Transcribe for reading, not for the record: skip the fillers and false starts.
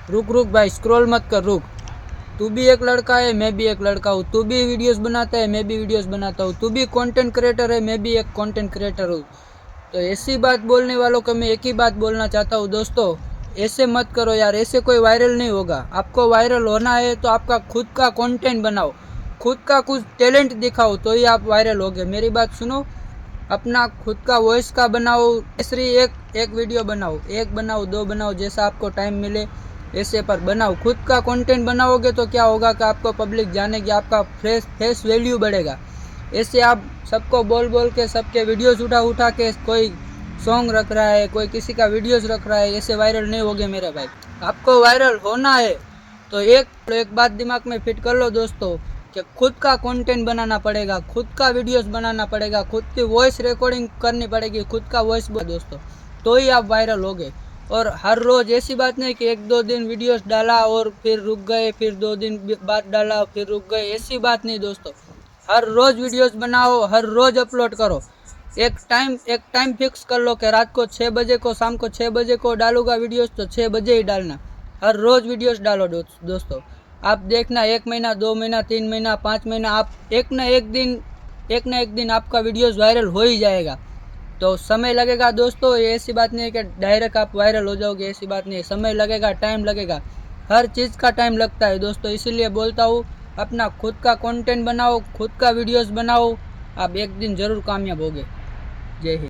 रुक रुक भाई, स्क्रॉल मत कर, रुक। तू भी एक लड़का है, मैं भी एक लड़का हूँ। तू भी वीडियोस बनाता है, मैं भी वीडियोस बनाता हूँ। तू भी कंटेंट क्रिएटर है, मैं भी एक कंटेंट क्रिएटर हूँ। तो ऐसी बात बोलने वालों को मैं एक ही बात बोलना चाहता हूँ दोस्तों, ऐसे मत करो यार, ऐसे कोई वायरल नहीं होगा। आपको वायरल होना है तो आपका खुद का कंटेंट बनाओ, खुद का कुछ टैलेंट दिखाओ, तो ही आप वायरल होगे। मेरी बात सुनो, अपना खुद का वॉइस का बनाओ, तीसरी एक वीडियो बनाओ, एक बनाओ, दो बनाओ, जैसा आपको टाइम मिले ऐसे पर बनाओ। खुद का कंटेंट बनाओगे तो क्या होगा कि आपको पब्लिक जानेगी, आपका फेस वैल्यू बढ़ेगा। ऐसे आप सबको बोल बोल के सबके वीडियोस उठा उठा के कोई सॉन्ग रख रहा है, कोई किसी का वीडियोस रख रहा है, ऐसे वायरल नहीं होगे मेरे भाई। आपको वायरल होना है तो एक बात दिमाग में फिट कर लो दोस्तों, कि खुद का कंटेंट बनाना पड़ेगा, खुद का वीडियोस बनाना पड़ेगा, खुद की वॉइस रिकॉर्डिंग करनी पड़ेगी, खुद का वॉइस दोस्तों, तो ही आप वायरल होगे। और हर रोज ऐसी बात नहीं कि एक दो दिन वीडियोस डाला और फिर रुक गए, फिर 2 दिन बाद डाला फिर रुक गए, ऐसी बात नहीं दोस्तों। हर रोज वीडियोस बनाओ, हर रोज अपलोड करो। एक टाइम फिक्स कर लो कि रात को 6 बजे को, शाम को 6 बजे को डालूंगा वीडियोस, तो 6 बजे ही डालना। हर रोज वीडियोस डालो दोस्तों। आप देखना 1 महीना, 2 महीना, 3 महीना, 5 महीना, आप एक ना एक दिन आपका वीडियोस वायरल हो ही जाएगा। तो समय लगेगा दोस्तों, ये ऐसी बात नहीं है कि डायरेक्ट आप वायरल हो जाओगे, ऐसी बात नहीं है। समय लगेगा, टाइम लगेगा, हर चीज़ का टाइम लगता है दोस्तों। इसीलिए बोलता हूँ, अपना खुद का कंटेंट बनाओ, खुद का वीडियोस बनाओ, आप एक दिन ज़रूर कामयाब होगे। जय हिंद।